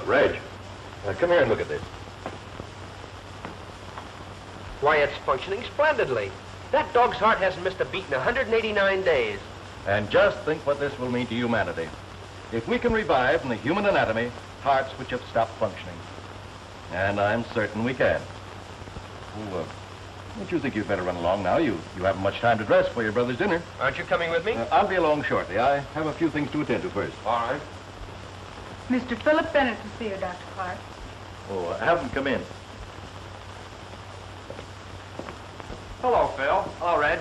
Reg, come here and look at this. Why, it's functioning splendidly. That dog's heart hasn't missed a beat in 189 days. And just think what this will mean to humanity. If we can revive in the human anatomy hearts which have stopped functioning. And I'm certain we can. Oh, don't you think you'd better run along now? You haven't much time to dress for your brother's dinner. Aren't you coming with me? I'll be along shortly. I have a few things to attend to first. All right. Mr. Philip Bennett to see you, Dr. Clark. Oh, have him come in. Hello, Phil. Hello, Reg.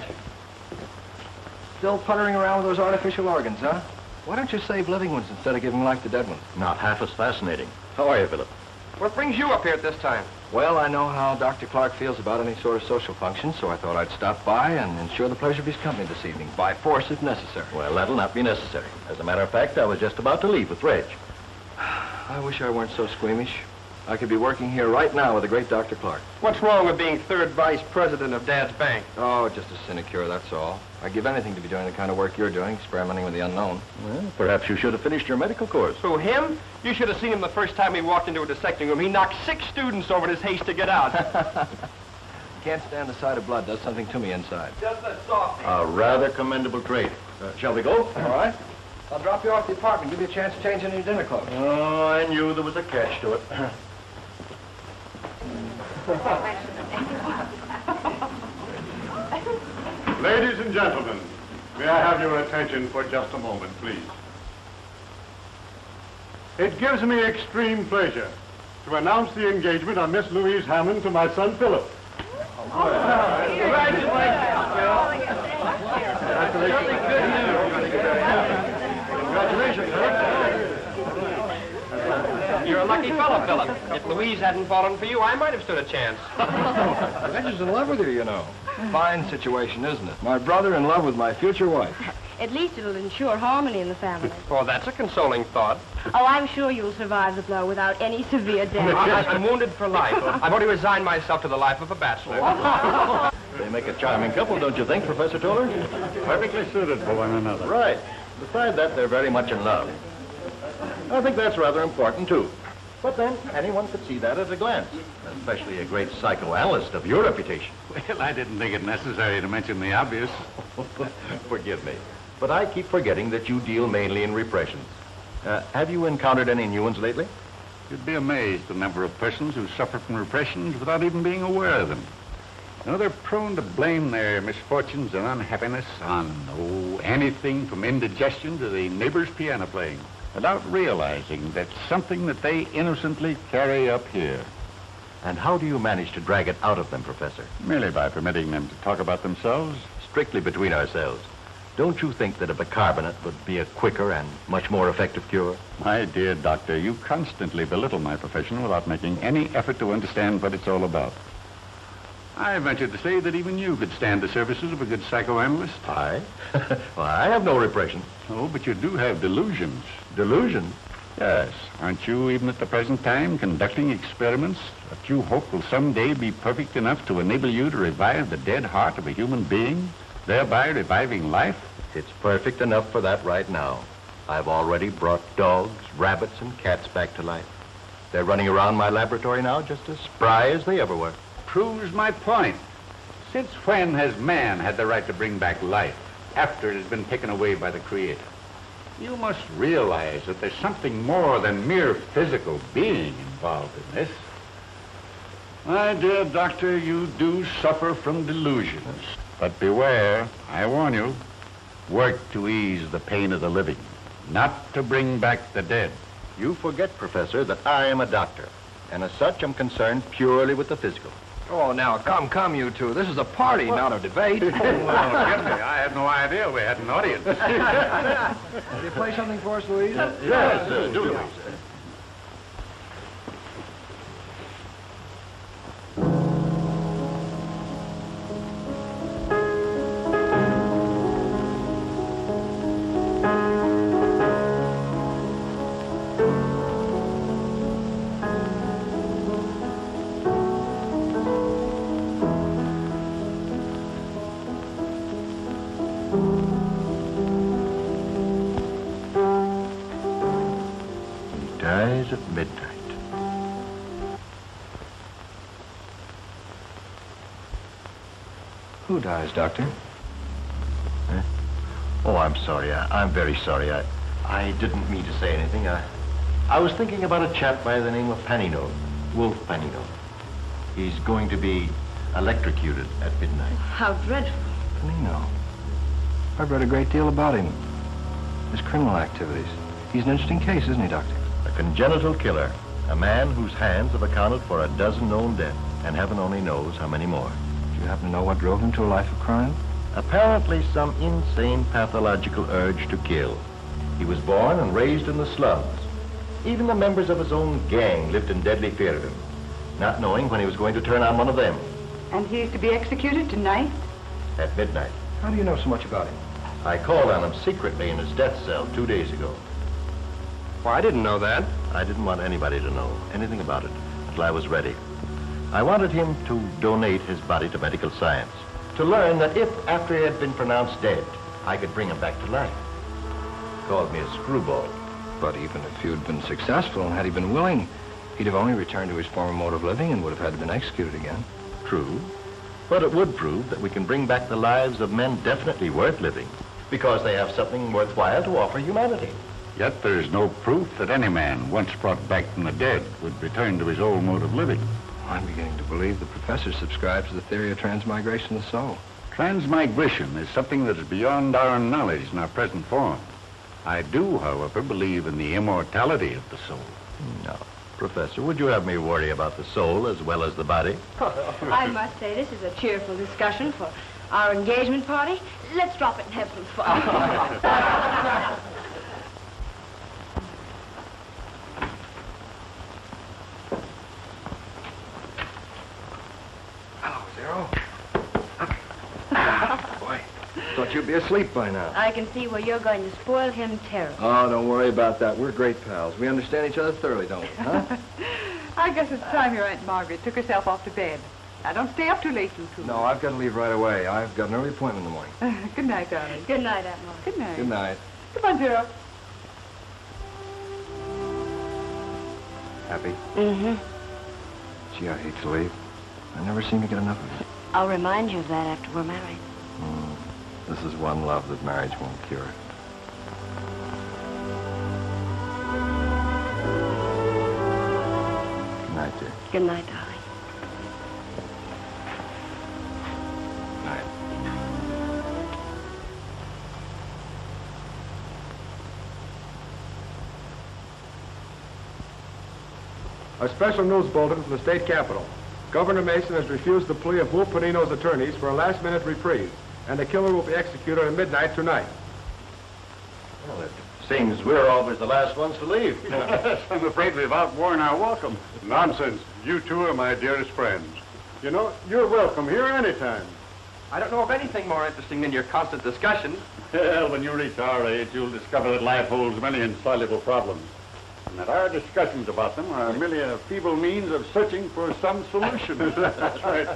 Still puttering around with those artificial organs, huh? Why don't you save living ones instead of giving life to dead ones? Not half as fascinating. How are you, Philip? What brings you up here at this time? Well, I know how Dr. Clark feels about any sort of social function, so I thought I'd stop by and ensure the pleasure of his company this evening, by force if necessary. Well, that'll not be necessary. As a matter of fact, I was just about to leave with Reg. I wish I weren't so squeamish. I could be working here right now with the great Dr. Clark. What's wrong with being third vice president of Dad's bank? Oh, just a sinecure, that's all. I'd give anything to be doing the kind of work you're doing, experimenting with the unknown. Well, perhaps you should have finished your medical course. Who, him? You should have seen him the first time he walked into a dissecting room. He knocked 6 students over in his haste to get out. Can't stand the sight of blood. Does something to me inside. Just a softie. A rather commendable trait. Shall we go? All right. I'll drop you off at the apartment, give you a chance to change into your dinner clothes. Oh, I knew there was a catch to it. Ladies and gentlemen, may I have your attention for just a moment, please? It gives me extreme pleasure to announce the engagement of Miss Louise Hammond to my son, Philip. You're a lucky fellow, Philip. If Louise hadn't fallen for you, I might have stood a chance. Reggie's in love with you, you know. Fine situation, isn't it? My brother in love with my future wife. At least it'll ensure harmony in the family. Oh, that's a consoling thought. Oh, I'm sure you'll survive the blow without any severe damage. I'm wounded for life. I've already resigned myself to the life of a bachelor. They make a charming couple, don't you think, Professor Toller? Perfectly suited for one another. Right. Besides that, they're very much in love. I think that's rather important, too. But then, anyone could see that at a glance, especially a great psychoanalyst of your reputation. Well, I didn't think it necessary to mention the obvious. Forgive me, but I keep forgetting that you deal mainly in repressions. Have you encountered any new ones lately? You'd be amazed at the number of persons who suffer from repressions without even being aware of them. You know, they're prone to blame their misfortunes and unhappiness on, anything from indigestion to the neighbor's piano playing, without realizing that's something that they innocently carry up here. And how do you manage to drag it out of them, Professor? Merely by permitting them to talk about themselves. Strictly between ourselves. Don't you think that a bicarbonate would be a quicker and much more effective cure? My dear doctor, you constantly belittle my profession without making any effort to understand what it's all about. I venture to say that even you could stand the services of a good psychoanalyst. I? Well, I have no repression. Oh, but you do have delusions. Delusion? Yes. Aren't you, even at the present time, conducting experiments that you hope will someday be perfect enough to enable you to revive the dead heart of a human being, thereby reviving life? It's perfect enough for that right now. I've already brought dogs, rabbits, and cats back to life. They're running around my laboratory now just as spry as they ever were. Proves my point. Since when has man had the right to bring back life after it has been taken away by the Creator? You must realize that there's something more than mere physical being involved in this. My dear doctor, you do suffer from delusions. But beware, I warn you, work to ease the pain of the living, not to bring back the dead. You forget, Professor, that I am a doctor, and as such I'm concerned purely with the physical. Oh, now, come, you two. This is a party, not a debate. Oh, forgive me. I had no idea we had an audience. Will you play something for us, Louise? Yes, do, Louise. Who dies, Doctor? Huh? Oh, I'm sorry. I'm very sorry. I didn't mean to say anything. I was thinking about a chap by the name of Panino, Wolf Panino. He's going to be electrocuted at midnight. How dreadful. Panino. I've read a great deal about him. His criminal activities. He's an interesting case, isn't he, Doctor? A congenital killer. A man whose hands have accounted for a dozen known deaths, and heaven only knows how many more. Do you happen to know what drove him to a life of crime? Apparently some insane pathological urge to kill. He was born and raised in the slums. Even the members of his own gang lived in deadly fear of him, not knowing when he was going to turn on one of them. And he is to be executed tonight? At midnight. How do you know so much about him? I called on him secretly in his death cell 2 days ago. Well, I didn't know that. I didn't want anybody to know anything about it until I was ready. I wanted him to donate his body to medical science, to learn that if, after he had been pronounced dead, I could bring him back to life. He called me a screwball. But even if you'd been successful and had he been willing, he'd have only returned to his former mode of living and would have had to been executed again. True. But it would prove that we can bring back the lives of men definitely worth living, because they have something worthwhile to offer humanity. Yet there's no proof that any man, once brought back from the dead, would return to his old mode of living. I'm beginning to believe the professor subscribes to the theory of transmigration of the soul. Transmigration is something that is beyond our knowledge in our present form. I do, however, believe in the immortality of the soul. No. Professor, would you have me worry about the soul as well as the body? I must say, this is a cheerful discussion for our engagement party. Let's drop it and have some fun. Hello, Zero. Boy, thought you'd be asleep by now. I can see where you're going to spoil him terribly. Oh, don't worry about that. We're great pals. We understand each other thoroughly, don't we, huh? I guess it's time your Aunt Margaret took herself off to bed. Now, don't stay up too late, you two. No, I've got to leave right away. I've got an early appointment in the morning. Good night, darling. Good night, Aunt Margaret. Good night. Good night. Come on, Zero. Happy? Mm-hmm. Gee, I hate to leave. I never seem to get enough of it. I'll remind you of that after we're married. This is one love that marriage won't cure. Good night, dear. Good night, darling. Night. A special news bulletin from the state capitol. Governor Mason has refused the plea of Wolf Panino's attorneys for a last-minute reprieve, and the killer will be executed at midnight tonight. Well, it seems we're always the last ones to leave. I'm afraid we've outworn our welcome. Nonsense. You two are my dearest friends. You know, you're welcome here anytime. I don't know of anything more interesting than your constant discussions. Well, when you reach our age, you'll discover that life holds many insoluble problems. And that our discussions about them are merely a feeble means of searching for some solution. That's right.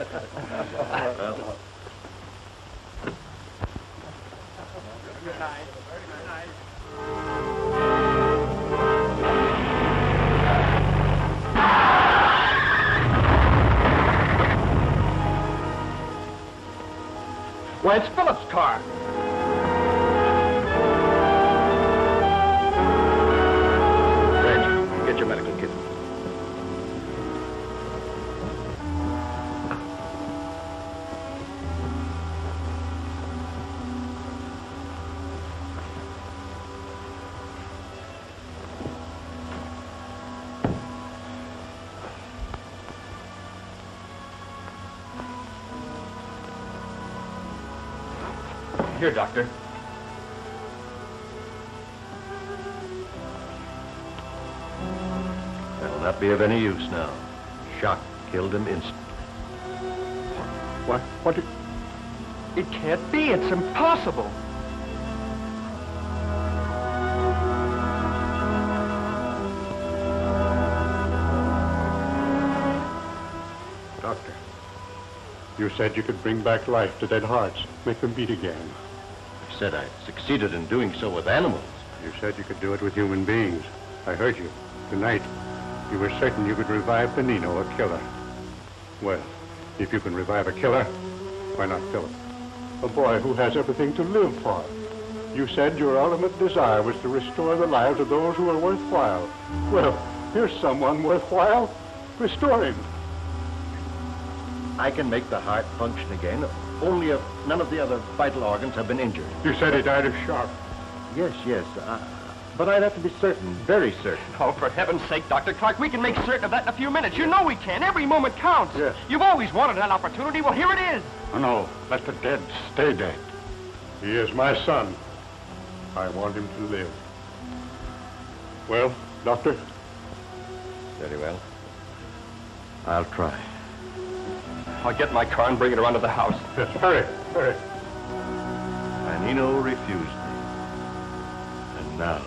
Good night. Why, it's Philip's car. Reg, get your medical kit. Here, Doctor. That'll not be of any use now. Shock killed him instantly. What? It can't be. It's impossible. Doctor, you said you could bring back life to dead hearts, make them beat again. I said I succeeded in doing so with animals. You said you could do it with human beings. I heard you. Tonight, you were certain you could revive Panino, a killer. Well, if you can revive a killer, Why not Philip? A boy who has everything to live for. You said your ultimate desire was to restore the lives of those who are worthwhile. Well, here's someone worthwhile. Restore him. I can make the heart function again, only if none of the other vital organs have been injured. You said he died of shock. Yes. But I'd have to be certain, very certain. Oh, for heaven's sake, Dr. Clark, we can make certain of that in a few minutes. You know we can. Every moment counts. Yes. You've always wanted that opportunity. Well, here it is. Oh, no, let the dead stay dead. He is my son. I want him to live. Well, Doctor? Very well. I'll try. I'll get my car and bring it around to the house. Yes, hurry. Panino refused me. And now...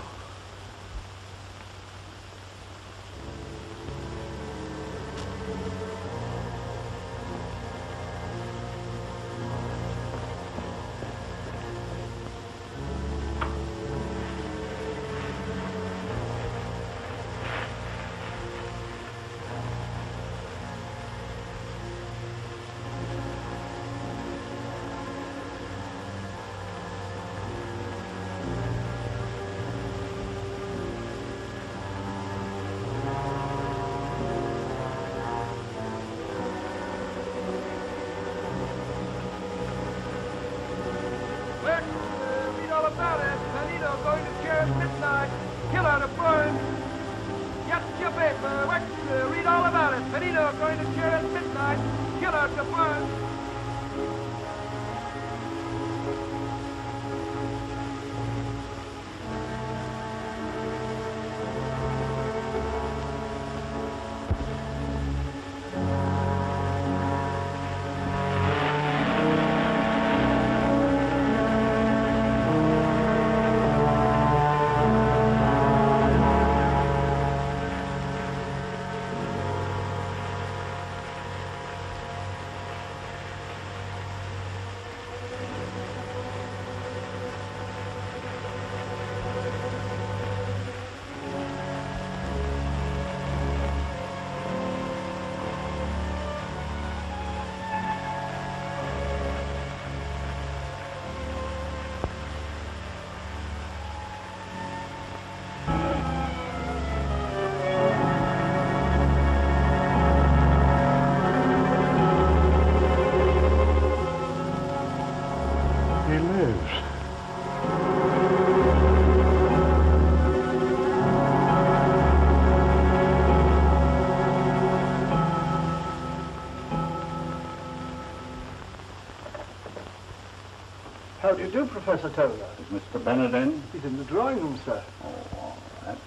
How do you do, Professor Turner? Is Mr. Bennett in? He's in the drawing room, sir. Oh, all right.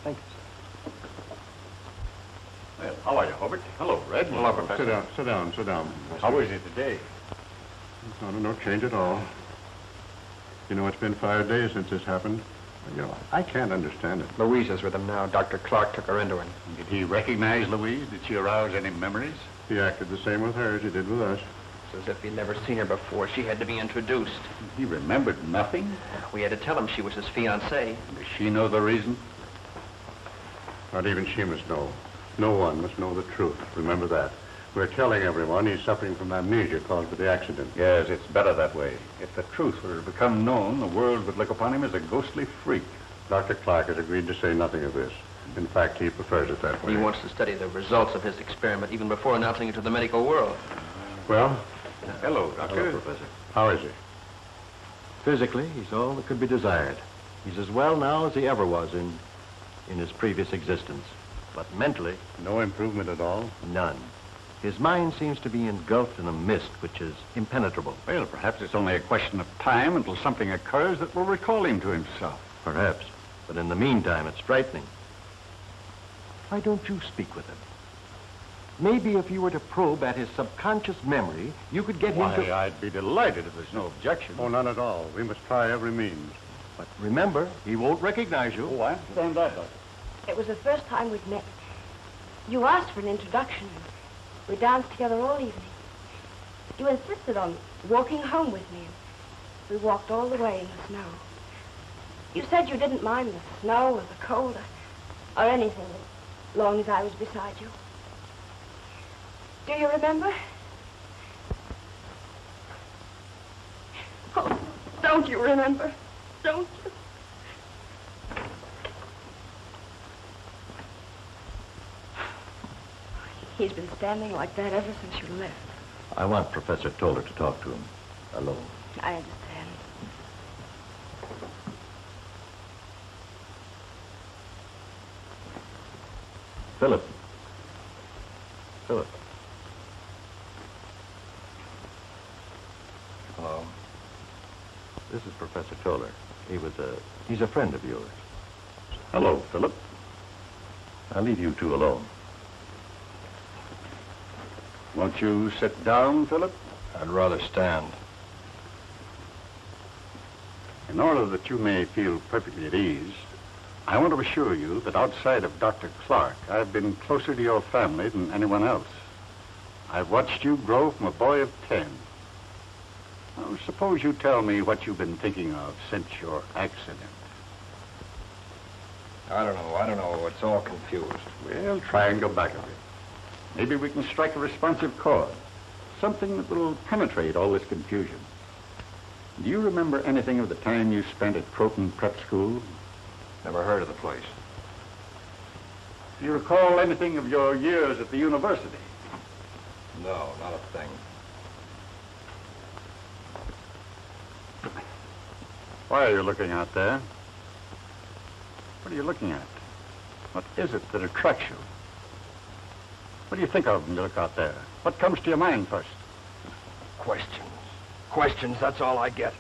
Thank you, sir. Well, how are you, Hobart? Hello, Red. Hello, Professor. Sit down. How is it today? No change at all. You know, it's been 5 days since this happened. You know, I can't understand it. Louise is with him now. Dr. Clark took her into him. Did he recognize Louise? Did she arouse any memories? He acted the same with her as he did with us. It's as if he'd never seen her before. She had to be introduced. He remembered nothing? We had to tell him she was his fiancée. Does she know the reason? Not even she must know. No one must know the truth. Remember that. We're telling everyone he's suffering from amnesia caused by the accident. Yes, it's better that way. If the truth were to become known, the world would look upon him as a ghostly freak. Dr. Clark has agreed to say nothing of this. In fact, he prefers it that way. He wants to study the results of his experiment even before announcing it to the medical world. Well? Hello, Doctor. Hello, Professor. How is he? Physically, he's all that could be desired. He's as well now as he ever was in his previous existence. But mentally... No improvement at all? None. His mind seems to be engulfed in a mist which is impenetrable. Well, perhaps it's only a question of time until something occurs that will recall him to himself. Perhaps. But in the meantime, it's frightening. Why don't you speak with him? Maybe if you were to probe at his subconscious memory, you could get him to... I'd be delighted if there's no objection. Oh, none at all. We must try every means. But remember, he won't recognize you. Oh, I understand that, Doctor. It was the first time we'd met. You asked for an introduction. We danced together all evening. You insisted on walking home with me. We walked all the way in the snow. You said you didn't mind the snow or the cold or anything as long as I was beside you. Do you remember? Don't you remember? Don't you? He's been standing like that ever since you left. I want Professor Toller to talk to him alone. I understand. Philip. Philip. Hello. This is Professor Toller. He's a friend of yours. Hello, Philip. I'll leave you two alone. Won't you sit down, Philip? I'd rather stand. In order that you may feel perfectly at ease, I want to assure you that outside of Dr. Clark, I've been closer to your family than anyone else. I've watched you grow from a boy of 10. Now, suppose you tell me what you've been thinking of since your accident. I don't know. It's all confused. Well, try and go back a bit. Maybe we can strike a responsive chord. Something that will penetrate all this confusion. Do you remember anything of the time you spent at Croton Prep School? Never heard of the place. Do you recall anything of your years at the university? No, not a thing. Why are you looking out there? What are you looking at? What is it that attracts you? What do you think of when you look out there? What comes to your mind first? Questions, that's all I get.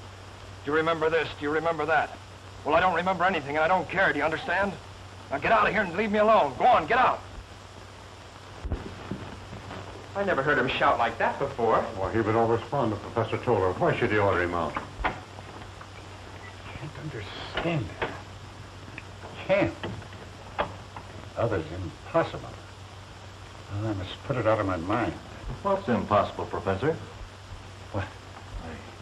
Do you remember this? Do you remember that? Well, I don't remember anything, and I don't care. Do you understand? Now get out of here and leave me alone. Go on, get out. I never heard him shout like that before. Well, he would always respond to Professor Toller. Why should he order him out? Can't understand it. Can't. Others impossible. Well, I must put it out of my mind. What's impossible, Professor? What?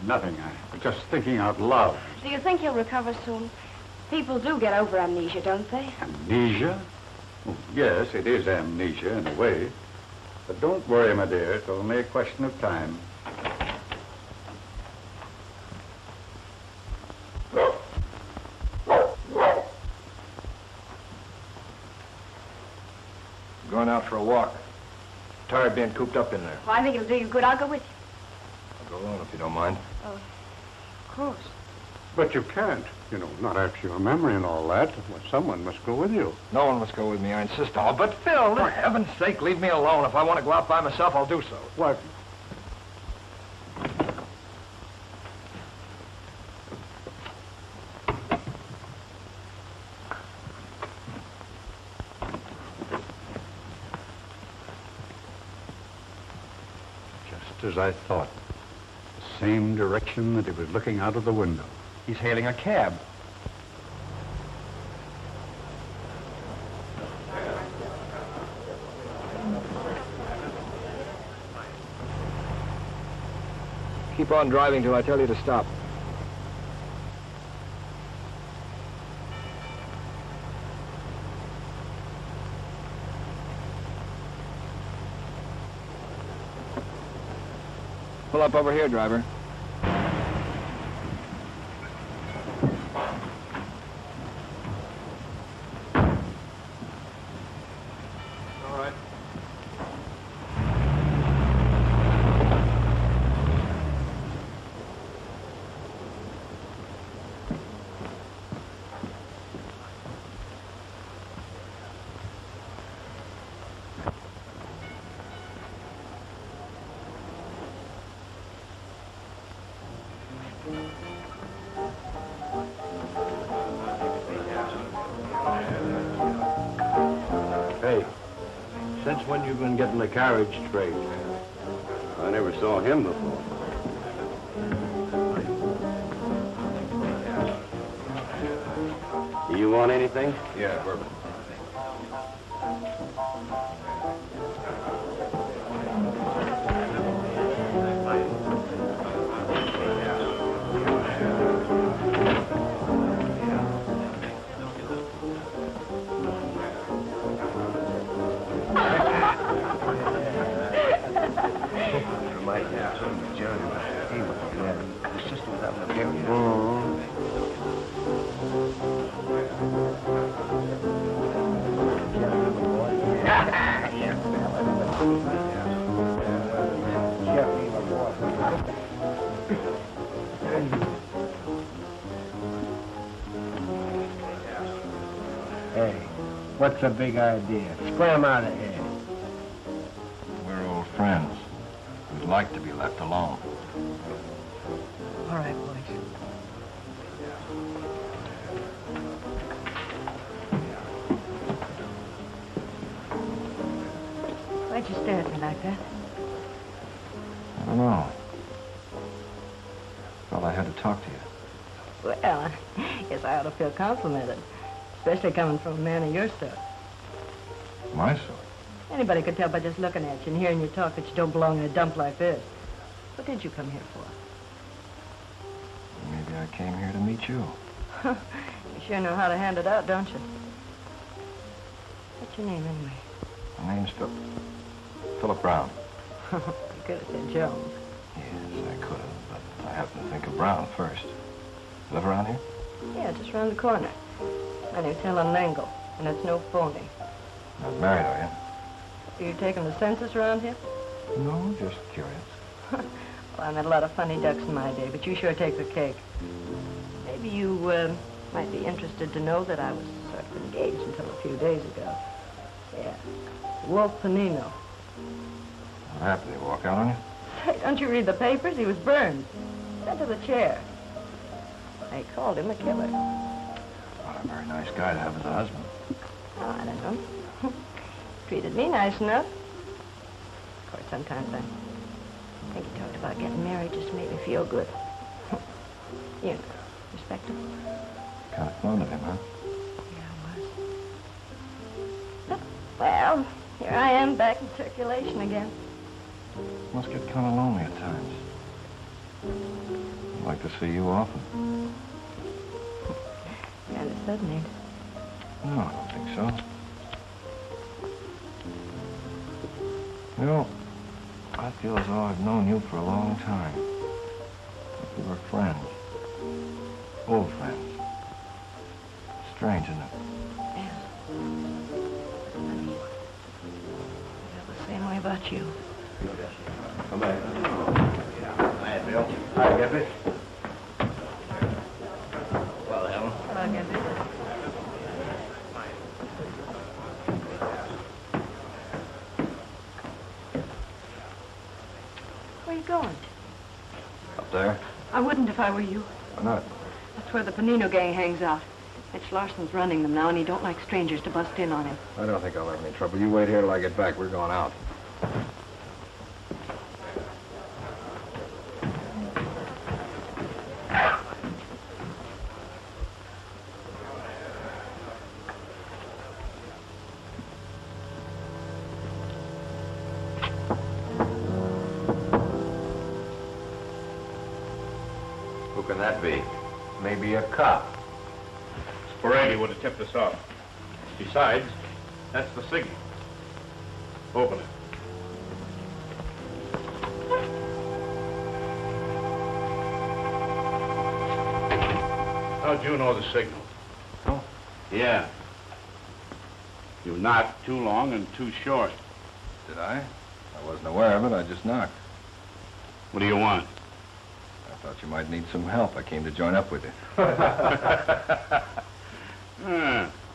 Nothing. I was just thinking out loud. Do you think he'll recover soon? People do get over amnesia, don't they? Amnesia? Oh, yes, it is amnesia in a way. But don't worry, my dear. It's only a question of time. Going out for a walk. Tired being cooped up in there. Well, I think it'll do you good. I'll go with you. I'll go alone if you don't mind. Oh, of course. But you can't. You know, not after your memory and all that. Well, someone must go with you. No one must go with me, I insist. Oh, but Phil, for heaven's sake, leave me alone. If I want to go out by myself, I'll do so. What? Just as I thought. The same direction that he was looking out of the window. He's hailing a cab. Keep on driving till I tell you to stop. Pull up over here, driver. All right. Hey, since when you been getting the carriage straight? I never saw him before. Do you want anything? Yeah, bourbon. Reminds me of John. He was dead. His sister was having a baby. Hey, what's the big idea? Scram out of here. We're old friends. We'd like to be left alone. All right, boys. Why'd you stare at me like that? I don't know. Well, I had to talk to you. Well, I guess I ought to feel complimented. Especially coming from a man of your sort. My sort? Anybody could tell by just looking at you and hearing you talk that you don't belong in a dump like this. What did you come here for? Maybe I came here to meet you. You sure know how to hand it out, don't you? What's your name, anyway? My name's Philip Brown. You could have said Jones. Yes, I could have, but I happened to think of Brown first. Live around here? Yeah, just around the corner. My name's Helen Langle, and it's no phony. Not married, are you? Are you taking the census around here? No, just curious. Well, I met a lot of funny ducks in my day, but you sure take the cake. Maybe you might be interested to know that I was sort of engaged until a few days ago. Yeah, Wolf Panino. What happened? Did he walk out on you? Say, don't you read the papers? He was burned. Sent to the chair. They called him a killer. Not a very nice guy to have as a husband. Oh, I don't know. Treated me nice enough. Of course, sometimes I think he talked about getting married just to make me feel good. You know, respectable. Kind of fond of him, huh? Yeah, I was. Well, here I am back in circulation again. Must get kind of lonely at times. I'd like to see you often. Kind of sudden, ain't it? No, I don't think so. You know, I feel as though I've known you for a long time. Like we were friends. Old friends. Strange, isn't it? Yeah. Funny. I feel the same way about you. Come back. Hi, Bill. Hi, Gippy. Well, Helen. Hello, Gippy. Where are you going? Up there? I wouldn't if I were you. Why not? That's where the Panino gang hangs out. Mitch Larson's running them now, and he don't like strangers to bust in on him. I don't think I'll have any trouble. You wait here till I get back. We're going out. Who can that be? Maybe a cop. Sporady would have tipped us off. Besides, that's the signal. Open it. How'd you know the signal? Oh? Yeah. You knocked too long and too short. Did I? I wasn't aware of it. I just knocked. What do you want? I thought you might need some help. I came to join up with you.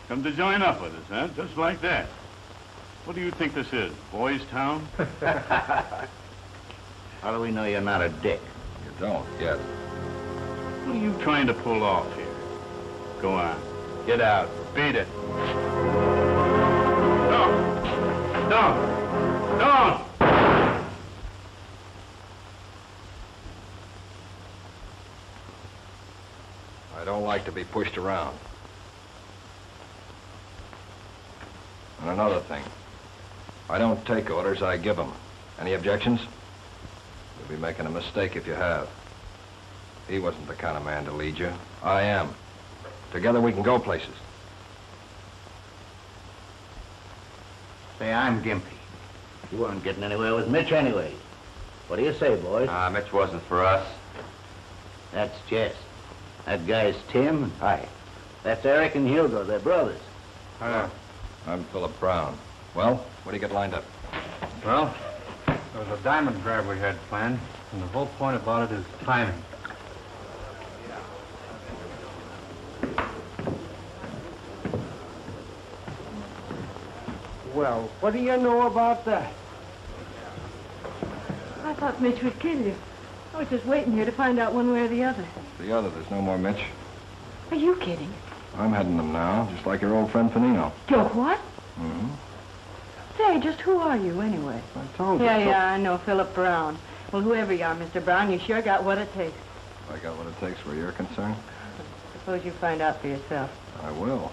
Come to join up with us, huh? Just like that. What do you think this is, Boys Town? How do we know you're not a dick? You don't yet. What are you trying to pull off here? Go on. Get out. Beat it. Don't! Don't! Don't! I don't like to be pushed around. And another thing. I don't take orders, I give them. Any objections? You'll be making a mistake if you have. He wasn't the kind of man to lead you. I am. Together we can go places. Say, I'm Gimpy. You weren't getting anywhere with Mitch anyway. What do you say, boys? Mitch wasn't for us. That's Jess. That guy's Tim. Hi. That's Eric and Hugo. They're brothers. I'm Philip Brown. Well, what do you get lined up? Well, there was a diamond grab we had planned, and the whole point about it is timing. Well, what do you know about that? I thought Mitch would kill you. I was just waiting here to find out one way or the other. The other, there's no more Mitch. Are you kidding? I'm heading them now, just like your old friend Panino. Joe, what? Mm-hmm. Say, just who are you, anyway? I told you. Yeah, I know, Philip Brown. Well, whoever you are, Mr. Brown, you sure got what it takes. I got what it takes where you're concerned. Suppose you find out for yourself. I will.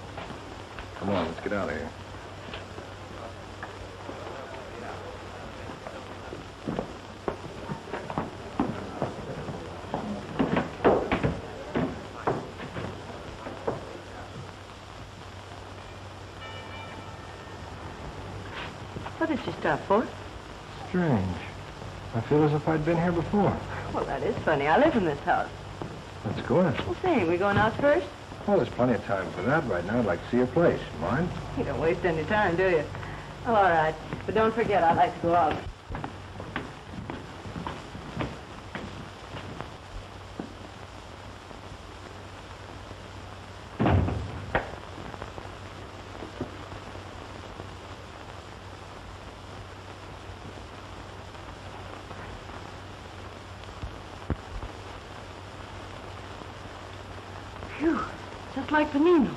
Come on, let's get out of here. What did you stop for? Strange. I feel as if I'd been here before. Well, that is funny. I live in this house. That's good. Well, say, we going out first? Well, there's plenty of time for that. Right now, I'd like to see your place. Mind? You don't waste any time, do you? Well, all right. But don't forget, I'd like to go out. Phew, just like Panino.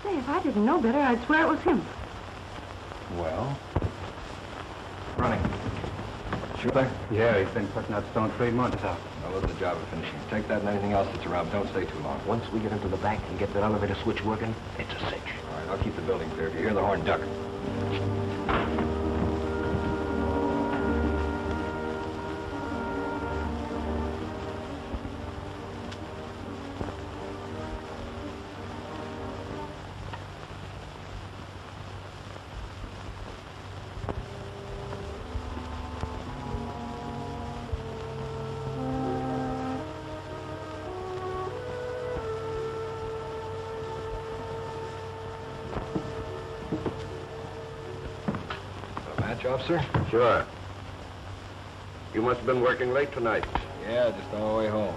Say, if I didn't know better, I'd swear it was him. Well? Running. Sure thing? Yeah, he's been putting that stone 3 months out. Now, look at the job of finishing. Take that and anything else that's around. Don't stay too long. Once we get into the back and get that elevator switch working, it's a cinch. All right, I'll keep the building clear. If you hear the horn, duck. Officer? Sure. You must have been working late tonight. Yeah, just on our way home.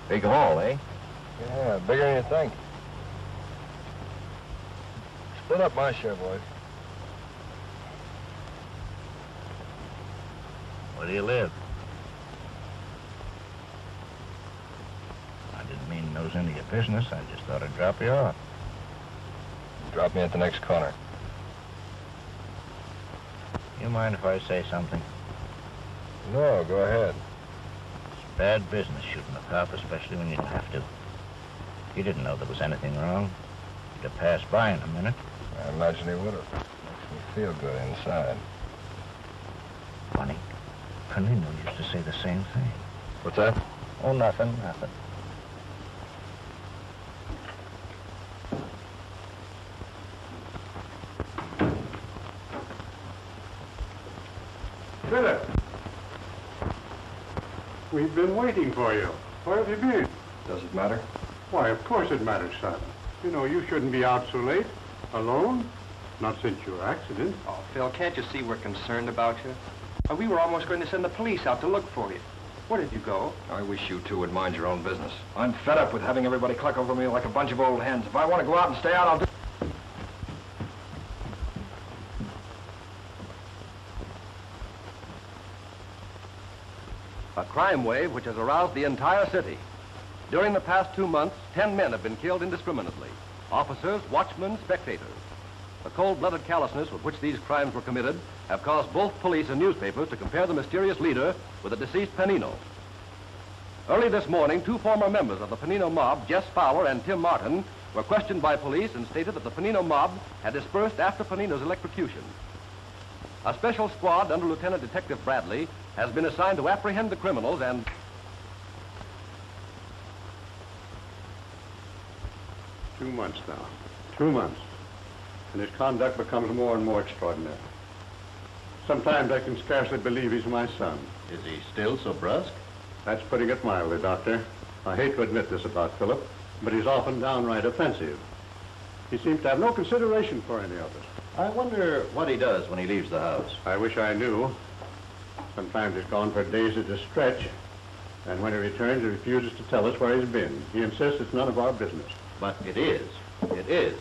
Big haul, eh? Yeah, bigger than you think. Split up my share, boys. Where do you live? I didn't mean to nose into your business. I just thought I'd drop you off. Drop me at the next corner. You mind if I say something? No, go ahead. Bad business shooting a cop, especially when you don't have to. If you didn't know there was anything wrong, you'd have passed by in a minute. I imagine he would have. Makes me feel good inside. Funny. Panino used to say the same thing. What's that? Oh, nothing. Philip. We've been waiting for you. Where have you been? Does it matter? Why, of course it matters, son. You know, you shouldn't be out so late. Alone? Not since your accident. Oh, Phil, can't you see we're concerned about you? We were almost going to send the police out to look for you. Where did you go? I wish you two would mind your own business. I'm fed up with having everybody cluck over me like a bunch of old hens. If I want to go out and stay out, I'll do... A crime wave which has aroused the entire city. During the past 2 months, 10 men have been killed indiscriminately. Officers, watchmen, spectators. The cold-blooded callousness with which these crimes were committed have caused both police and newspapers to compare the mysterious leader with the deceased Panino. Early this morning, 2 former members of the Panino mob, Jess Fowler and Tim Martin, were questioned by police and stated that the Panino mob had dispersed after Panino's electrocution. A special squad under Lieutenant Detective Bradley has been assigned to apprehend the criminals and... 2 months now. 2 months. And his conduct becomes more and more extraordinary. Sometimes I can scarcely believe he's my son. Is he still so brusque? That's putting it mildly, Doctor. I hate to admit this about Philip, but he's often downright offensive. He seems to have no consideration for any of us. I wonder what he does when he leaves the house. I wish I knew. Sometimes he's gone for days at a stretch, and when he returns, he refuses to tell us where he's been. He insists it's none of our business. But it is. It is.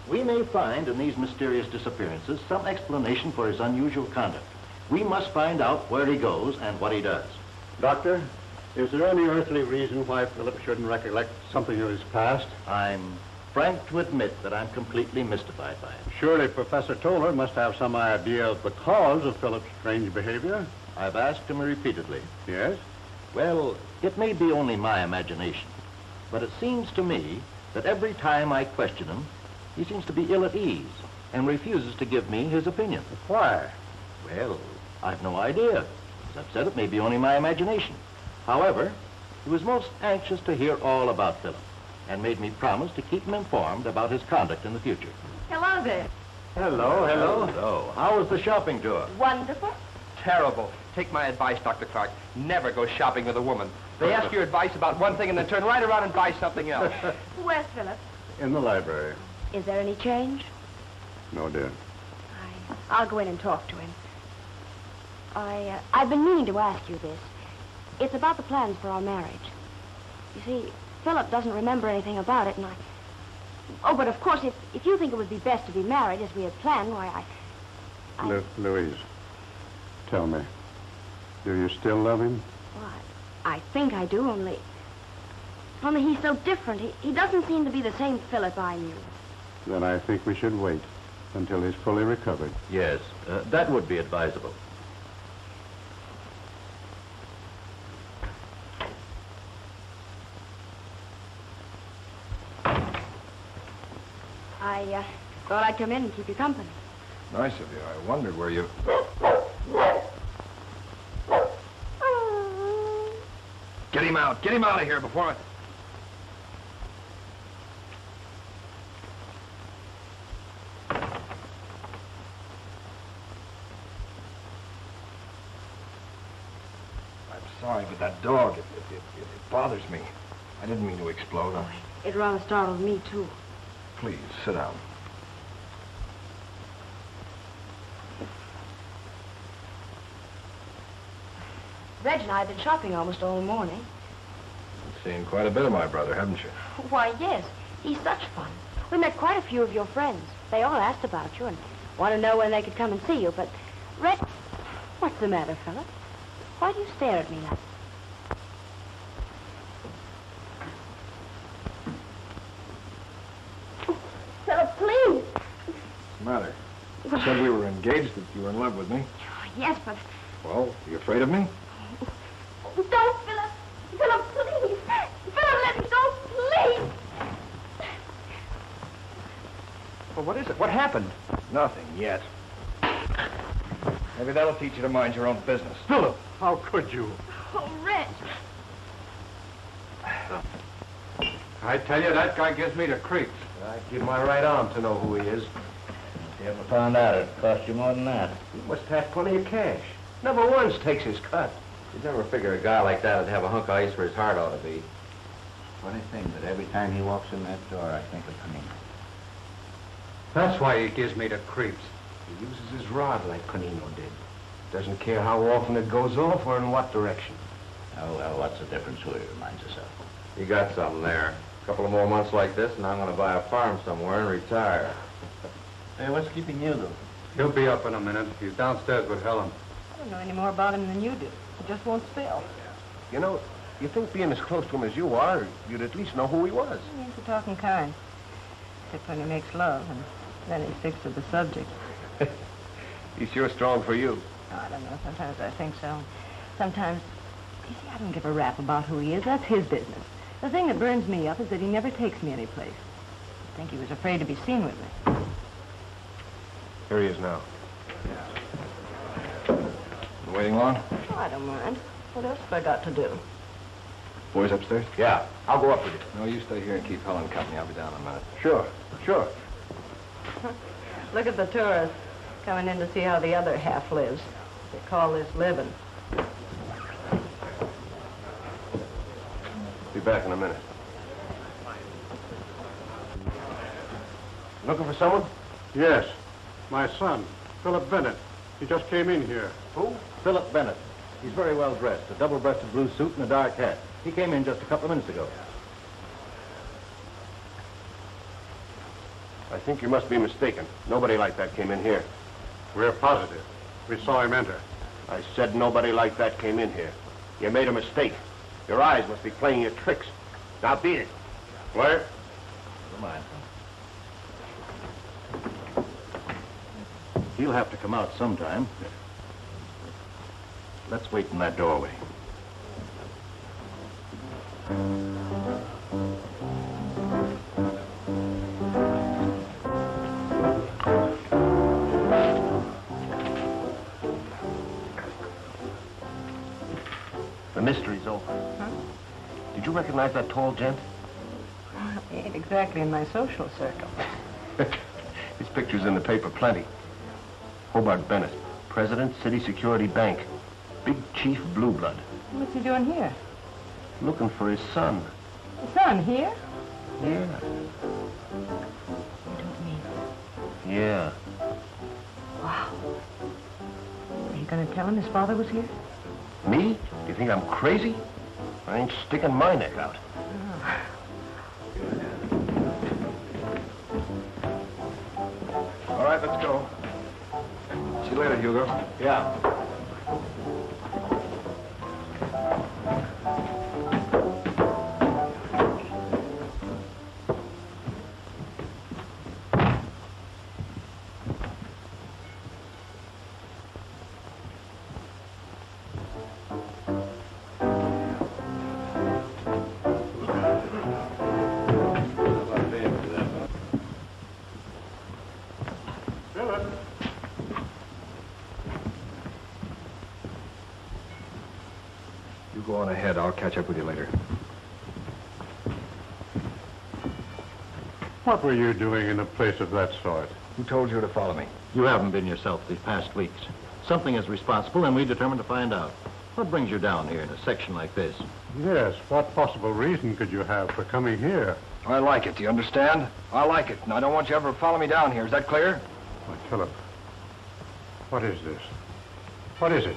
We may find in these mysterious disappearances some explanation for his unusual conduct. We must find out where he goes and what he does. Doctor, is there any earthly reason why Philip shouldn't recollect something of his past? I'm frank to admit that I'm completely mystified by it. Surely Professor Toller must have some idea of the cause of Philip's strange behavior. I've asked him repeatedly. Yes? Well, it may be only my imagination, but it seems to me that every time I question him, he seems to be ill at ease and refuses to give me his opinion. Why? Well, I've no idea. As I've said, it may be only my imagination. However, he was most anxious to hear all about Philip and made me promise to keep him informed about his conduct in the future. Hello there. Hello, hello. Hello. How was the shopping tour? Wonderful. Terrible. Take my advice, Dr. Clark. Never go shopping with a woman. They ask your advice about one thing and then turn right around and buy something else. Where's Philip? In the library. Is there any change? No, dear. I'll go in and talk to him. I've been meaning to ask you this. It's about the plans for our marriage. You see, Philip doesn't remember anything about it, and Oh, but of course, if you think it would be best to be married as we had planned, why, Louise, tell me, do you still love him? Well, I think I do, only he's so different. He doesn't seem to be the same Philip I knew. Then I think we should wait until he's fully recovered. Yes, that would be advisable. I thought I'd come in and keep you company. Nice of you. I wondered where you... Get him out. Get him out of here before I... I'm sorry, but that dog, it bothers me. I didn't mean to explode. It rather startled me, too. Please, sit down. Reg and I have been shopping almost all morning. You've seen quite a bit of my brother, haven't you? Why, yes. He's such fun. We met quite a few of your friends. They all asked about you and want to know when they could come and see you, but... Reg... What's the matter, Philip? Why do you stare at me like that? Philip, please! What's the matter? You said we were engaged, that you were in love with me. Yes, but... Well, are you afraid of me? Don't, Philip! Philip, please! Philip, let me go, please! Well, what is it? What happened? Nothing yet. Maybe that'll teach you to mind your own business. Philip, how could you? Oh, Reg! I tell you, that guy gives me the creeps. I'd give my right arm to know who he is. If you ever found out, it'd cost you more than that. He must have plenty of cash. Never once takes his cut. You'd never figure a guy like that would have a hunk of ice where his heart ought to be. Funny thing, that every time he walks in that door, I think of Panino. That's why he gives me the creeps. He uses his rod like Panino did. Doesn't care how often it goes off or in what direction. Oh, well, what's the difference who he reminds us of? You got something there. A couple of more months like this, and I'm going to buy a farm somewhere and retire. Hey, what's keeping you, though? He'll be up in a minute. He's downstairs with Helen. I don't know any more about him than you do. He just won't spill. You know, you think being as close to him as you are, you'd at least know who he was. He's the talking kind. Except when he makes love, and then he sticks to the subject. He's sure strong for you. Oh, I don't know. Sometimes I think so. Sometimes, you see, I don't give a rap about who he is. That's his business. The thing that burns me up is that he never takes me anyplace. I think he was afraid to be seen with me. Here he is now. You waiting long? Oh, I don't mind. What else have I got to do? Boys upstairs? Yeah, I'll go up with you. No, you stay here and keep Helen company. I'll be down in a minute. Sure, sure. Look at the tourists coming in to see how the other half lives. They call this living. Be back in a minute. Looking for someone? Yes. My son, Philip Bennett. He just came in here. Who? Philip Bennett. He's very well dressed, a double-breasted blue suit and a dark hat. He came in just a couple of minutes ago. I think you must be mistaken. Nobody like that came in here. We're positive. We saw him enter. I said nobody like that came in here. You made a mistake. Your eyes must be playing you tricks. Now beat it. Dwyer? Come on. He'll have to come out sometime. Let's wait in that doorway. The mystery's over. Huh? Did you recognize that tall gent? Well, he ain't exactly in my social circle. His picture's in the paper plenty. Hobart Bennett, President, City Security Bank. Big Chief Blue Blood. What's he doing here? Looking for his son. His son here? Yeah. You don't mean. Yeah. Wow. Are you going to tell him his father was here? Me? Do you think I'm crazy? I ain't sticking my neck out. Oh. All right, let's go. See you later, Hugo. Yeah. Go on ahead. I'll catch up with you later. What were you doing in a place of that sort? Who told you to follow me? You haven't been yourself these past weeks. Something is responsible, and we determined to find out. What brings you down here in a section like this? Yes, what possible reason could you have for coming here? I like it, do you understand? I like it, and I don't want you ever to follow me down here. Is that clear? Why, Philip, what is this? What is it?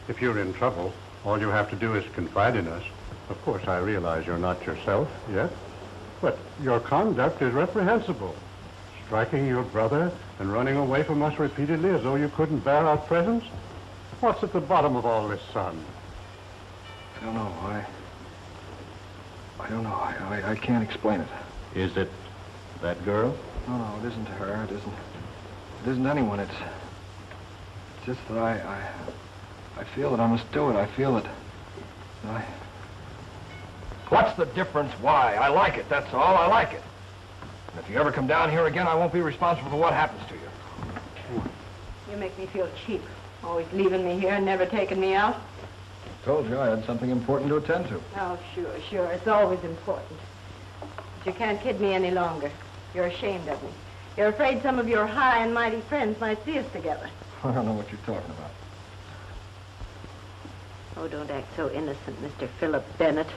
If you're in trouble, all you have to do is confide in us. Of course, I realize you're not yourself yet, but your conduct is reprehensible. Striking your brother and running away from us repeatedly as though you couldn't bear our presence? What's at the bottom of all this, son? I don't know. I don't know. I can't explain it. Is it that girl? No, it isn't her. It isn't anyone. It's just that I feel that I must do it. I feel it. What's the difference? Why? I like it, that's all. I like it. And if you ever come down here again, I won't be responsible for what happens to you. You make me feel cheap. Always leaving me here and never taking me out. I told you I had something important to attend to. Oh, sure. It's always important. But you can't kid me any longer. You're ashamed of me. You're afraid some of your high and mighty friends might see us together. I don't know what you're talking about. Oh, don't act so innocent, Mr. Philip Bennett.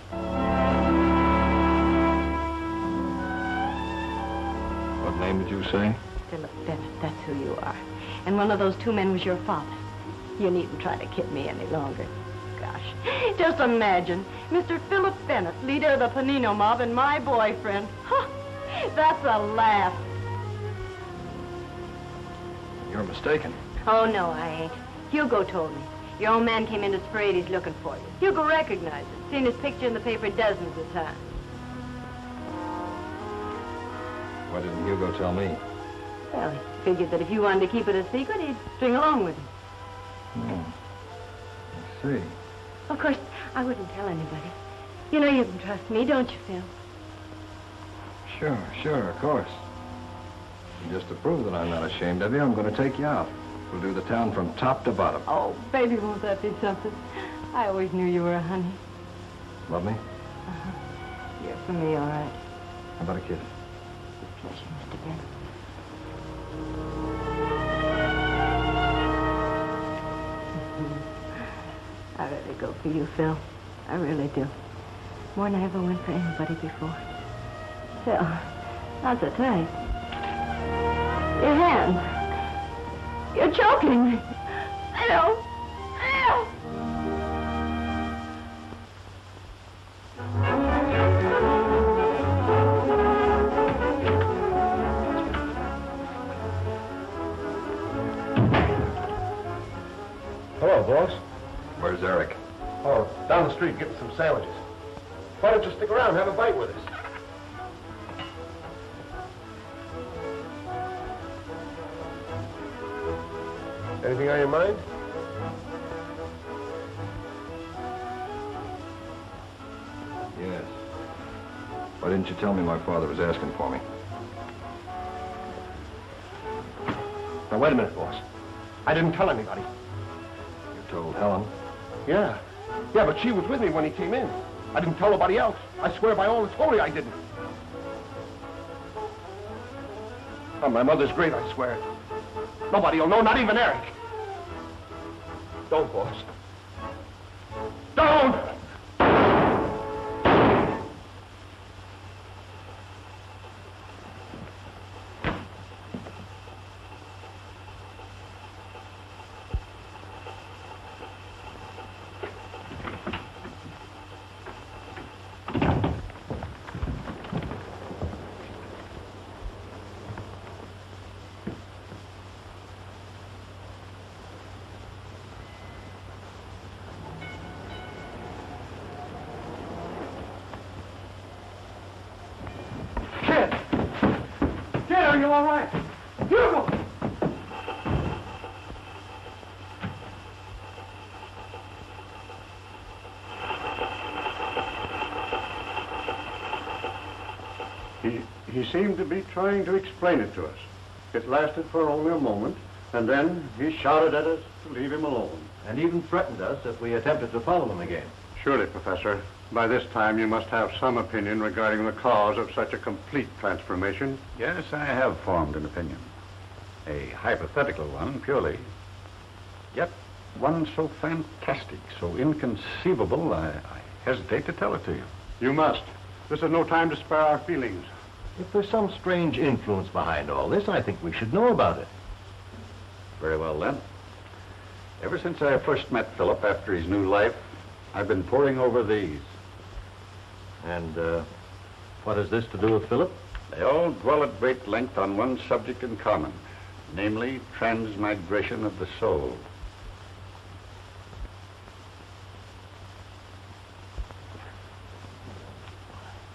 What name did you say? Philip Bennett, that's who you are. And one of those two men was your father. You needn't try to kid me any longer. Gosh, just imagine, Mr. Philip Bennett, leader of the Panino mob, and my boyfriend. Huh, that's a laugh. You're mistaken. Oh, no, I ain't. Hugo told me. Your old man came into Sprade. He's looking for you. Hugo recognized him. Seen his picture in the paper dozens of times. Why didn't Hugo tell me? Well, he figured that if you wanted to keep it a secret, he'd string along with you. I see. Of course, I wouldn't tell anybody. You know you can trust me, don't you, Phil? Sure, of course. And just to prove that I'm not ashamed of you, I'm going to take you out. We'll do the town from top to bottom. Oh, baby, won't that be something? I always knew you were a honey. Love me? You're for me, all right. How about a kiss? With pleasure, Mr. Ben. I really go for you, Phil. I really do. More than I ever went for anybody before. Phil, not so tight. Your hands. You're choking me. I know. Hello, boss. Where's Eric? Oh, down the street getting some sandwiches. Why don't you stick around and have a bite with us? Anything on your mind? Yes. Why didn't you tell me my father was asking for me? Now, wait a minute, boss. I didn't tell anybody. You told Helen? Yeah. Yeah, but she was with me when he came in. I didn't tell nobody else. I swear by all that's holy I didn't. On my mother's grave, I swear. Nobody will know, not even Eric. Don't, boss. Don't! Are you all right? Hugo! He seemed to be trying to explain it to us. It lasted for only a moment, and then he shouted at us to leave him alone. And even threatened us if we attempted to follow him again. Surely, Professor, by this time you must have some opinion regarding the cause of such a complete transformation. Yes, I have formed an opinion. A hypothetical one, purely. Yet one so fantastic, so inconceivable, I hesitate to tell it to you. You must. This is no time to spare our feelings. If there's some strange influence behind all this, I think we should know about it. Very well, then. Ever since I first met Philip after his new life, I've been poring over these. And, what has this to do with Philip? They all dwell at great length on one subject in common, namely transmigration of the soul.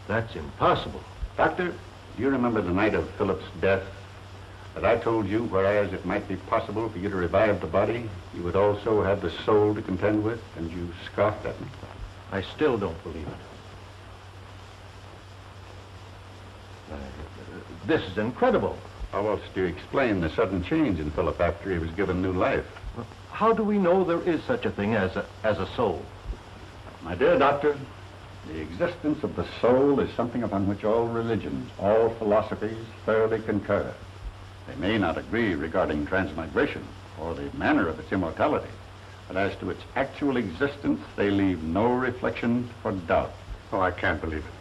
That's impossible. Doctor, do you remember the night of Philip's death that I told you, whereas it might be possible for you to revive the body, you would also have the soul to contend with, and you scoffed at me? I still don't believe it. This is incredible. How else do you explain the sudden change in Philip after he was given new life? How do we know there is such a thing as a soul? My dear doctor, the existence of the soul is something upon which all religions, all philosophies thoroughly concur. They may not agree regarding transmigration or the manner of its immortality, but as to its actual existence, they leave no reflection for doubt. Oh, I can't believe it.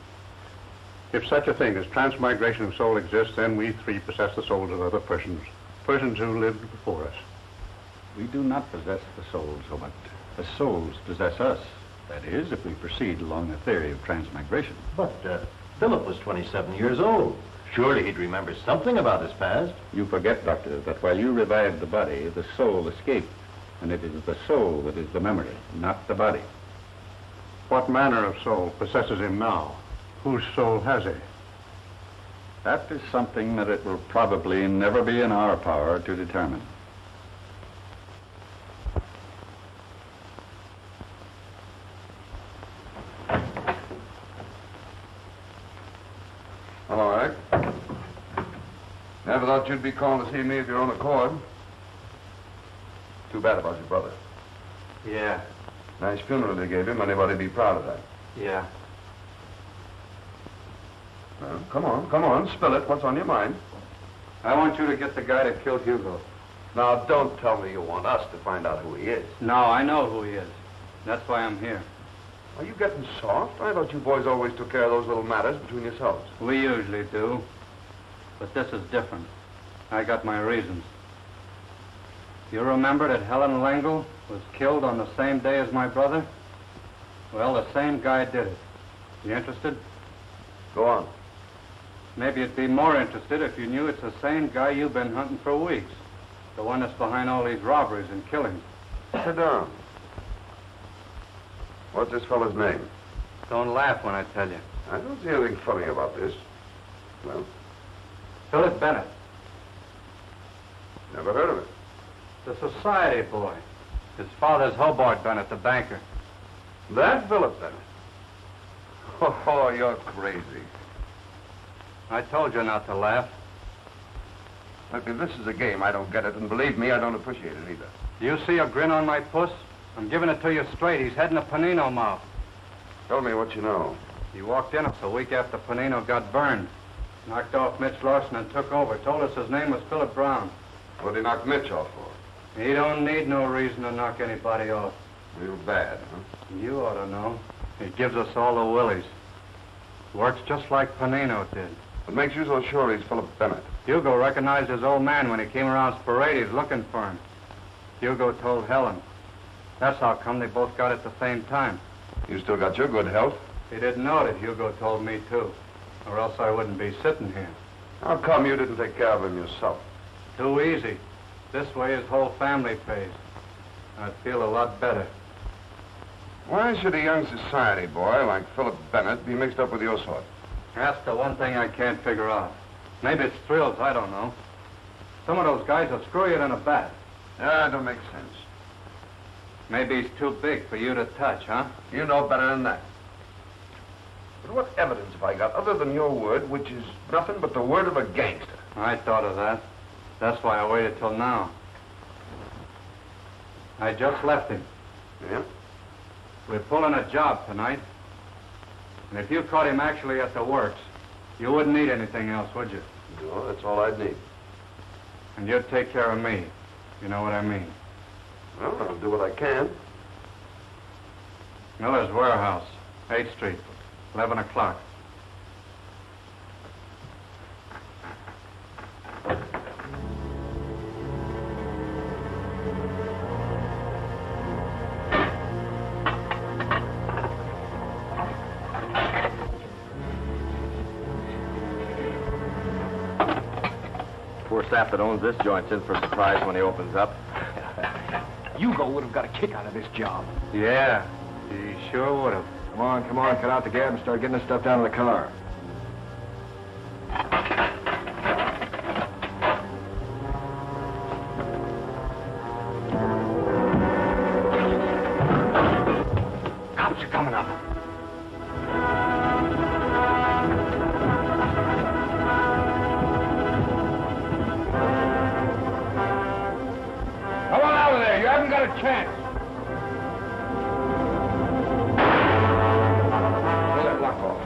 If such a thing as transmigration of soul exists, then we three possess the souls of other persons who lived before us. We do not possess the souls, but the souls possess us. That is, if we proceed along the theory of transmigration. But Philip was 27 years old. Surely he'd remember something about his past. You forget, Doctor, that while you revived the body, the soul escaped. And it is the soul that is the memory, not the body. What manner of soul possesses him now? Whose soul has he? That is something that it will probably never be in our power to determine. All right. Never thought you'd be calling to see me of your own accord. Too bad about your brother. Yeah. Nice funeral they gave him. Anybody'd be proud of that. Yeah. Well, come on, spill it. What's on your mind? I want you to get the guy that killed Hugo. Now, don't tell me you want us to find out who he is. No, I know who he is. That's why I'm here. Are you getting soft? I thought you boys always took care of those little matters between yourselves. We usually do. But this is different. I got my reasons. You remember that Helen Langle was killed on the same day as my brother? Well, the same guy did it. You interested? Go on. Maybe you'd be more interested if you knew it's the same guy you've been hunting for weeks. The one that's behind all these robberies and killings. Sit down. What's this fellow's name? Don't laugh when I tell you. I don't see anything funny about this. Well, Philip Bennett. never heard of it. The society boy. His father's Hobart Bennett, the banker. That Philip Bennett? Oh, you're crazy. I told you not to laugh. Look, if this is a game, I don't get it, and believe me, I don't appreciate it either. You see a grin on my puss? I'm giving it to you straight. He's heading to Panino mouth. Tell me what you know. He walked in a week after Panino got burned. Knocked off Mitch Lawson and took over. Told us his name was Philip Brown. What did he knock Mitch off for? He don't need no reason to knock anybody off. Real bad, huh? You ought to know. He gives us all the willies. Works just like Panino did. What makes you so sure he's Philip Bennett? Hugo recognized his old man when he came around Sporades looking for him. Hugo told Helen. That's how come they both got at the same time. You still got your good health. He didn't know it. Hugo told me, too. Or else I wouldn't be sitting here. How come you didn't take care of him yourself? Too easy. This way his whole family pays. I'd feel a lot better. Why should a young society boy like Philip Bennett be mixed up with your sort? That's the one thing I can't figure out. Maybe it's thrills, I don't know. Some of those guys will screw you in a bat. Yeah, it don't make sense. Maybe he's too big for you to touch, huh? You know better than that. But what evidence have I got other than your word, which is nothing but the word of a gangster? I thought of that. That's why I waited till now. I just left him. Yeah? We're pulling a job tonight. And if you caught him actually at the works, you wouldn't need anything else, would you? No, that's all I'd need. And you'd take care of me. You know what I mean? Well, I'll do what I can. Miller's Warehouse, 8th Street, 11 o'clock. Poor sap that owns this joint's in for a surprise when he opens up. Hugo would have got a kick out of this job. Yeah, he sure would have. Come on, cut out the gab and start getting this stuff down to the car. Cops are coming up. Come on out of there. You haven't got a chance. Pull that lock off.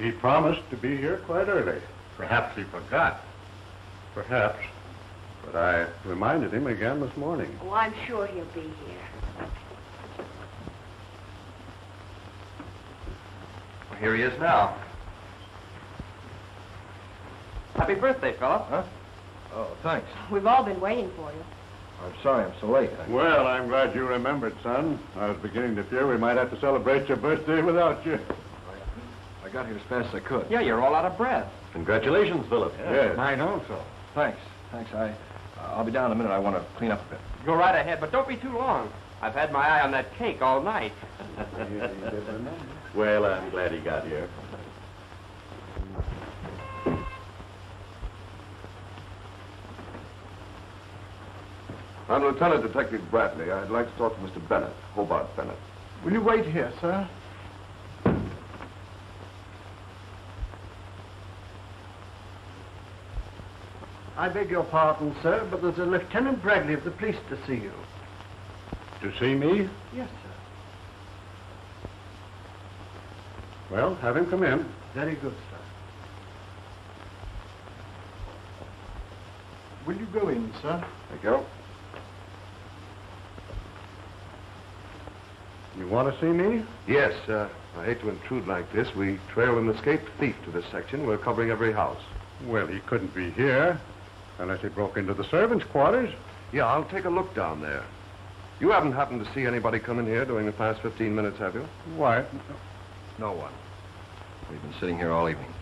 He promised to be here quite early. Perhaps he forgot. Perhaps. But I reminded him again this morning. Oh, I'm sure he'll be here. Well, here he is now. Happy birthday, Philip. Huh? Oh, thanks. We've all been waiting for you. I'm sorry I'm so late. Well, I'm glad you remembered, son. I was beginning to fear we might have to celebrate your birthday without you. I got here as fast as I could. Yeah, you're all out of breath. Congratulations, Philip. Yes. Mine also. Thanks. I'll be down in a minute. I want to clean up a bit. Go right ahead, but don't be too long. I've had my eye on that cake all night. Well, I'm glad he got here. I'm Lieutenant Detective Bradley. I'd like to talk to Mr. Bennett, Hobart Bennett. Will you wait here, sir? I beg your pardon, sir, but there's a Lieutenant Bradley of the police to see you. To see me? Yes, sir. Well, have him come in. Very good, sir. Will you go in, sir? Thank you. You want to see me? Yes, I hate to intrude like this. We trailed an escaped thief to this section. We're covering every house. Well, he couldn't be here unless he broke into the servants' quarters. Yeah, I'll take a look down there. You haven't happened to see anybody come in here during the past 15 minutes, have you? Why? No one. We've been sitting here all evening.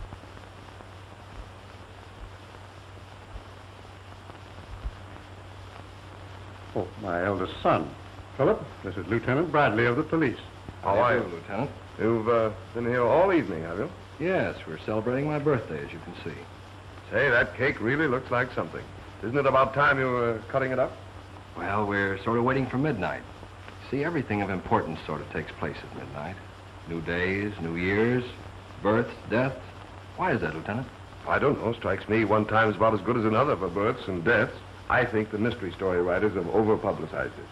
Oh, my eldest son. Philip, this is Lieutenant Bradley of the police. How are you, Lieutenant? You've been here all evening, have you? Yes, we're celebrating my birthday, as you can see. Say, that cake really looks like something. Isn't it about time you were cutting it up? Well, we're sort of waiting for midnight. See, everything of importance sort of takes place at midnight. New days, new years, births, deaths. Why is that, Lieutenant? I don't know. Strikes me one time is about as good as another for births and deaths. I think the mystery story writers have over-publicized it.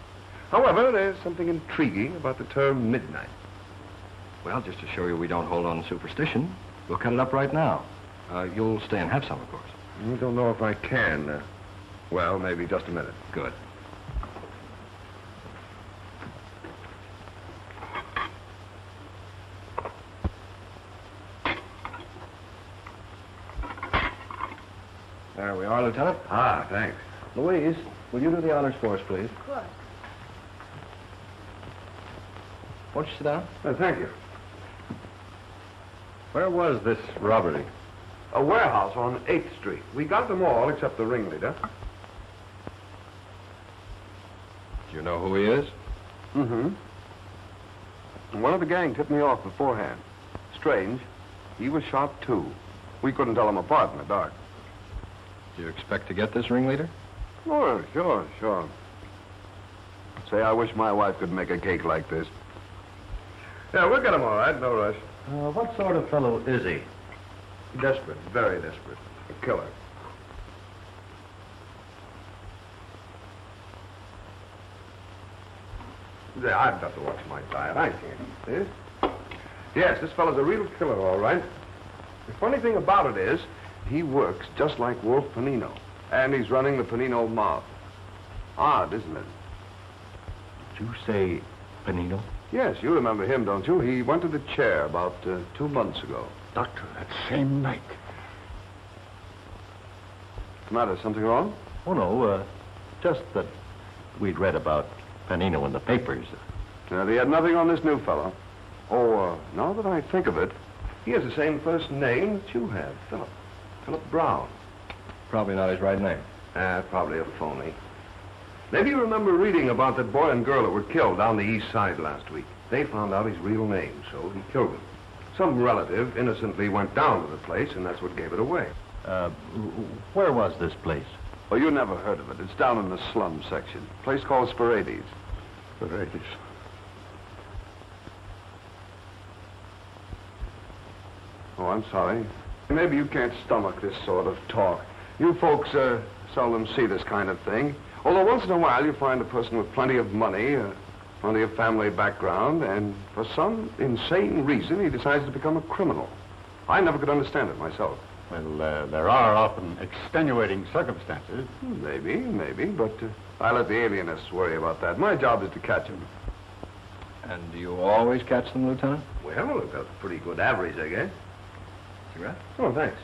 However, there's something intriguing about the term midnight. Well, just to show you we don't hold on to superstition, we'll cut it up right now. You'll stay and have some, of course. I don't know if I can. Well, maybe just a minute. Good. There we are, Lieutenant. Ah, thanks. Louise, will you do the honors for us, please? Of course. Won't you sit down? Thank you. Where was this robbery? A warehouse on 8th Street. We got them all except the ringleader. Do you know who he is? Mm-hmm. One of the gang tipped me off beforehand. Strange. He was shot, too. We couldn't tell them apart in the dark. Do you expect to get this ringleader? Oh, sure. Say, I wish my wife could make a cake like this. Yeah, we'll get him all right. No rush. What sort of fellow is he? Desperate. Very desperate. A killer. Yeah, I've got to watch my diet. I can't eat this. Yes, this fellow's a real killer, all right. The funny thing about it is, he works just like Wolf Panino. And he's running the Panino mob. Odd, isn't it? Did you say Panino? Yes, you remember him, don't you? He went to the chair about 2 months ago. Doctor, that same night. What's the matter? Something wrong? Oh, no, just that we'd read about Panino in the papers. Now, they had nothing on this new fellow. Oh, now that I think of it, he has the same first name that you have, Philip. Philip Brown. Probably not his right name. Probably a phony. Maybe you remember reading about that boy and girl that were killed down the east side last week. They found out his real name, so he killed them. Some relative innocently went down to the place, and that's what gave it away. Where was this place? Oh, you never heard of it. It's down in the slum section. A place called Sporades. Sporades. Oh, I'm sorry. Maybe you can't stomach this sort of talk. You folks seldom see this kind of thing. Although once in a while you find a person with plenty of money, plenty of family background, and for some insane reason he decides to become a criminal. I never could understand it myself. Well, there are often extenuating circumstances. Maybe, but I let the alienists worry about that. My job is to catch them. And do you always catch them, Lieutenant? Well, we've got a pretty good average, I guess. Cigarette? Oh, thanks.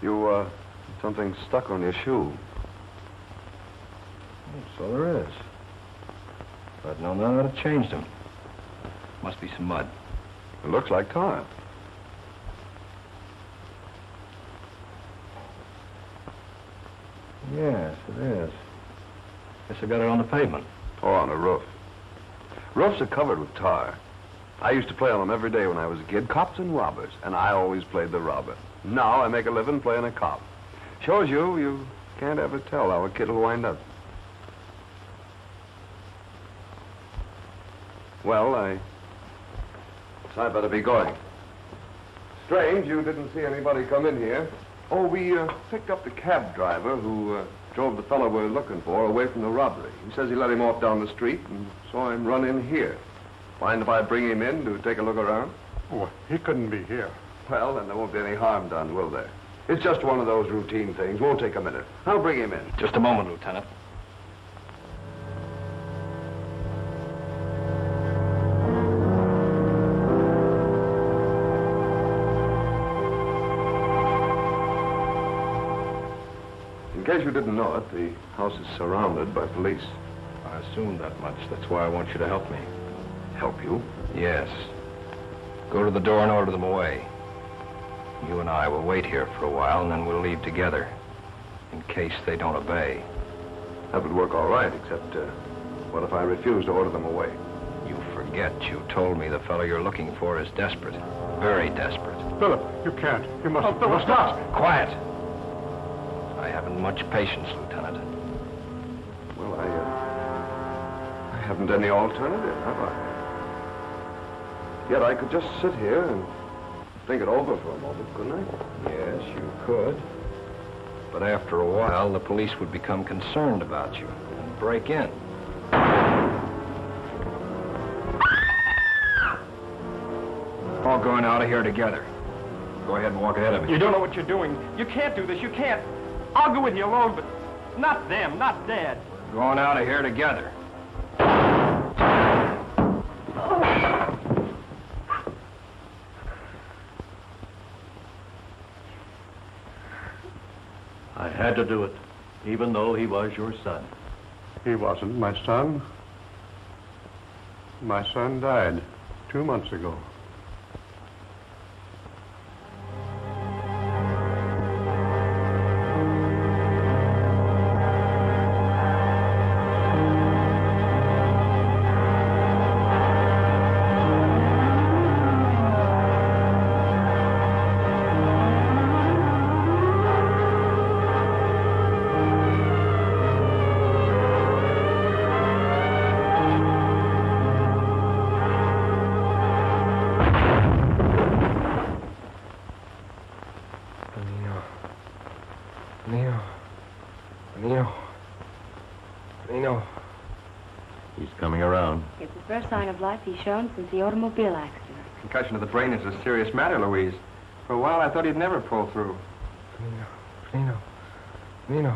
You, something stuck on your shoe. So there is. But no, none of it changed them. Must be some mud. It looks like tar. Yes, it is. Guess I got it on the pavement. Oh, on the roof. Roofs are covered with tar. I used to play on them every day when I was a kid, cops and robbers, and I always played the robber. Now I make a living playing a cop. Shows you can't ever tell how a kid will wind up. Well, I better be going. Strange you didn't see anybody come in here. Oh, we picked up the cab driver who drove the fellow we're looking for away from the robbery. He says he let him off down the street and saw him run in here. Mind if I bring him in to take a look around? Oh, he couldn't be here. Well, then there won't be any harm done, will there? It's just one of those routine things. Won't take a minute. I'll bring him in. Just a moment, Lieutenant. In case you didn't know it, the house is surrounded by police. I assumed that much. That's why I want you to help me. Help you? Yes. Go to the door and order them away. You and I will wait here for a while, and then we'll leave together, in case they don't obey. That would work all right, except, what if I refuse to order them away? You forget you told me the fellow you're looking for is desperate. Very desperate. Philip, you can't. You must... Oh, Philip, stop! Quiet! I haven't much patience, Lieutenant. Well, I haven't any alternative, have I? Yet I could just sit here and think it over for a moment, couldn't I? Yes, you could. But after a while, the police would become concerned about you and break in. All going out of here together. Go ahead and walk ahead of me. You don't know what you're doing. You can't do this. You can't. I'll go with you alone, but not them, not Dad. We're going out of here together. I had to do it, even though he was your son. He wasn't my son. My son died 2 months ago. He's coming around. It's the first sign of life he's shown since the automobile accident. Concussion of the brain is a serious matter, Louise. For a while, I thought he'd never pull through. Nino.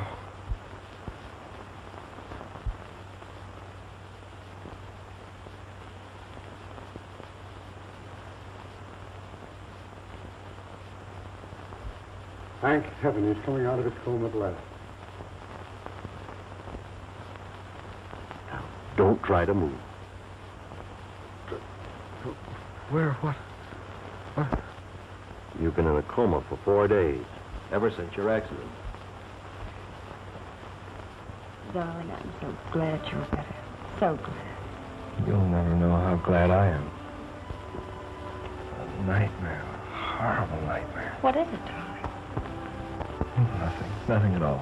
Thank heaven he's coming out of his coma at last. Don't try to move. Where? What? You've been in a coma for 4 days, ever since your accident. Darling, I'm so glad you're better. So glad. You'll never know how glad I am. A nightmare. A horrible nightmare. What is it, darling? Nothing at all.